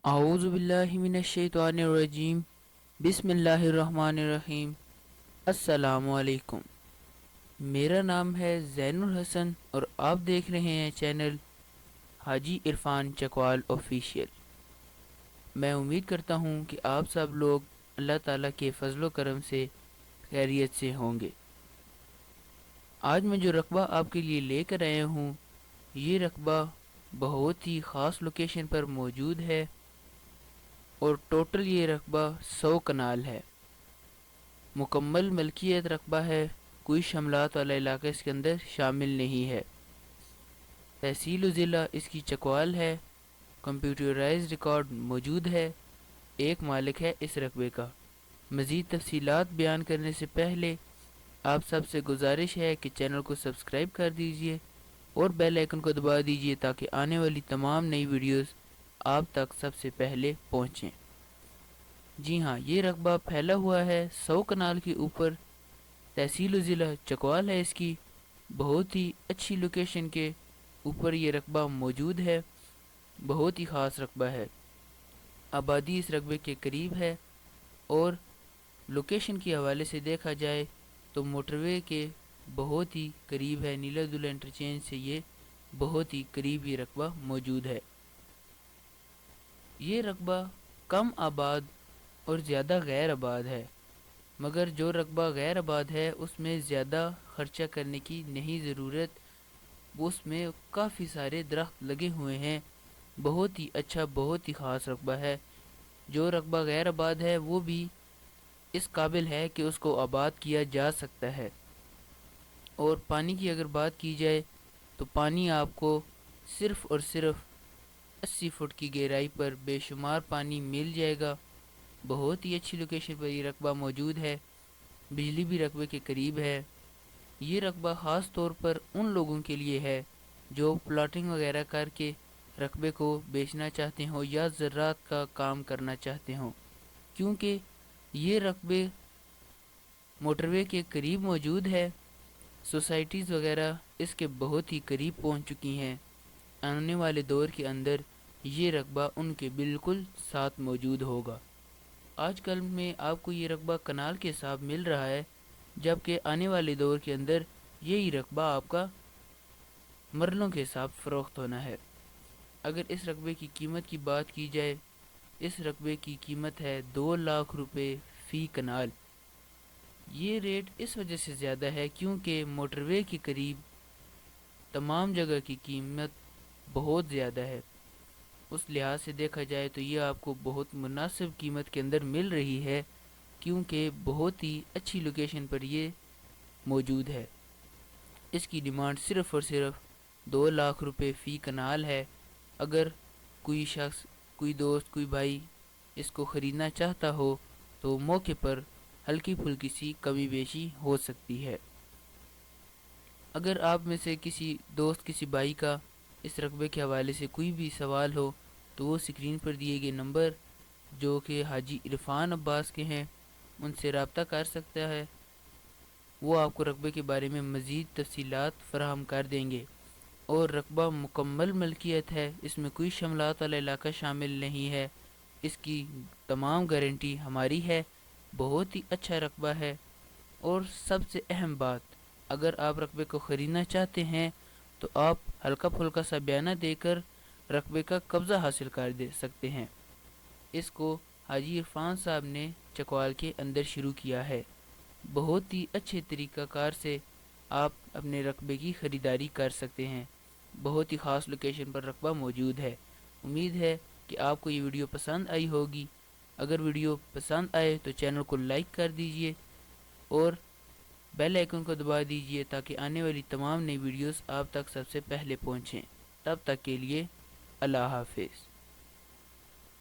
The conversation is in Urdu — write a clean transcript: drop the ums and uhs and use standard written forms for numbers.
اعوذ باللہ من الشیطان الرجیم بسم اللہ الرحمن الرحیم۔ السلام علیکم، میرا نام ہے زین الحسن اور آپ دیکھ رہے ہیں چینل حاجی عرفان چکوال آفیشیل۔ میں امید کرتا ہوں کہ آپ سب لوگ اللہ تعالیٰ کے فضل و کرم سے خیریت سے ہوں گے۔ آج میں جو رقبہ آپ کے لیے لے کر آیا ہوں، یہ رقبہ بہت ہی خاص لوکیشن پر موجود ہے اور ٹوٹل یہ رقبہ 100 کنال ہے۔ مکمل ملکیت رقبہ ہے، کوئی شملات والا علاقہ اس کے اندر شامل نہیں ہے۔ تحصیل و ضلع اس کی چکوال ہے۔ کمپیوٹرائز ریکارڈ موجود ہے۔ ایک مالک ہے اس رقبے کا۔ مزید تفصیلات بیان کرنے سے پہلے آپ سب سے گزارش ہے کہ چینل کو سبسکرائب کر دیجئے اور بیل آئیکن کو دبا دیجئے تاکہ آنے والی تمام نئی ویڈیوز آپ تک سب سے پہلے پہنچیں۔ جی ہاں، یہ رقبہ پھیلا ہوا ہے 100 کنال کے اوپر۔ تحصیل و ضلع چکوال ہے اس کی۔ بہت ہی اچھی لوکیشن کے اوپر یہ رقبہ موجود ہے۔ بہت ہی خاص رقبہ ہے۔ آبادی اس رقبے کے قریب ہے اور لوکیشن کے حوالے سے دیکھا جائے تو موٹر وے کے بہت ہی قریب ہے۔ نیلا دلہ انٹرچینج سے یہ بہت ہی قریب یہ رقبہ موجود ہے۔ یہ رقبہ کم آباد اور زیادہ غیر آباد ہے، مگر جو رقبہ غیر آباد ہے اس میں زیادہ خرچہ کرنے کی نہیں ضرورت۔ اس میں کافی سارے درخت لگے ہوئے ہیں۔ بہت ہی اچھا، بہت ہی خاص رقبہ ہے۔ جو رقبہ غیر آباد ہے وہ بھی اس قابل ہے کہ اس کو آباد کیا جا سکتا ہے۔ اور پانی کی اگر بات کی جائے تو پانی آپ کو صرف اور صرف 80 فٹ کی گہرائی پر بے شمار پانی مل جائے گا۔ بہت ہی اچھی لوکیشن پر یہ رقبہ موجود ہے۔ بجلی بھی رقبے کے قریب ہے۔ یہ رقبہ خاص طور پر ان لوگوں کے لیے ہے جو پلاٹنگ وغیرہ کر کے رقبے کو بیچنا چاہتے ہوں یا زراعت کا کام کرنا چاہتے ہوں، کیونکہ یہ رقبے موٹر وے کے قریب موجود ہے۔ سوسائٹیز وغیرہ اس کے بہت ہی قریب پہنچ چکی ہیں۔ آنے والے دور کے اندر یہ رقبہ ان کے بالکل ساتھ موجود ہوگا۔ آج کل میں آپ کو یہ رقبہ کنال کے حساب مل رہا ہے، جبکہ آنے والے دور کے اندر یہی رقبہ آپ کا مرلوں کے حساب فروخت ہونا ہے۔ اگر اس رقبے کی قیمت کی بات کی جائے، اس رقبے کی قیمت ہے 2 لاکھ روپے فی کنال۔ یہ ریٹ اس وجہ سے زیادہ ہے کیونکہ موٹر وے کے قریب تمام جگہ کی قیمت بہت زیادہ ہے۔ اس لحاظ سے دیکھا جائے تو یہ آپ کو بہت مناسب قیمت کے اندر مل رہی ہے، کیونکہ بہت ہی اچھی لوکیشن پر یہ موجود ہے۔ اس کی ڈیمانڈ صرف اور صرف 2 لاکھ روپے فی کنال ہے۔ اگر کوئی شخص، کوئی دوست، کوئی بھائی اس کو خریدنا چاہتا ہو تو موقع پر ہلکی پھلکی سی کمی بیشی ہو سکتی ہے۔ اگر آپ میں سے کسی دوست، کسی بھائی کا اس رقبے کے حوالے سے کوئی بھی سوال ہو تو وہ اسکرین پر دیے گئے نمبر جو کہ حاجی عرفان عباس کے ہیں ان سے رابطہ کر سکتا ہے۔ وہ آپ کو رقبے کے بارے میں مزید تفصیلات فراہم کر دیں گے۔ اور رقبہ مکمل ملکیت ہے، اس میں کوئی شملات والا علاقہ شامل نہیں ہے۔ اس کی تمام گارنٹی ہماری ہے۔ بہت ہی اچھا رقبہ ہے۔ اور سب سے اہم بات، اگر آپ رقبے کو خریدنا چاہتے ہیں تو آپ ہلکا پھلکا سا بیانہ دے کر رقبے کا قبضہ حاصل کر دے سکتے ہیں۔ اس کو حاجی عرفان صاحب نے چکوال کے اندر شروع کیا ہے۔ بہت ہی اچھے طریقہ کار سے آپ اپنے رقبے کی خریداری کر سکتے ہیں۔ بہت ہی خاص لوکیشن پر رقبہ موجود ہے۔ امید ہے کہ آپ کو یہ ویڈیو پسند آئی ہوگی۔ اگر ویڈیو پسند آئے تو چینل کو لائک کر دیجئے اور بیل آئیکن کو دبا دیجئے تاکہ آنے والی تمام نئی ویڈیوز آپ تک سب سے پہلے پہنچیں۔ تب تک کے لیے اللہ حافظ۔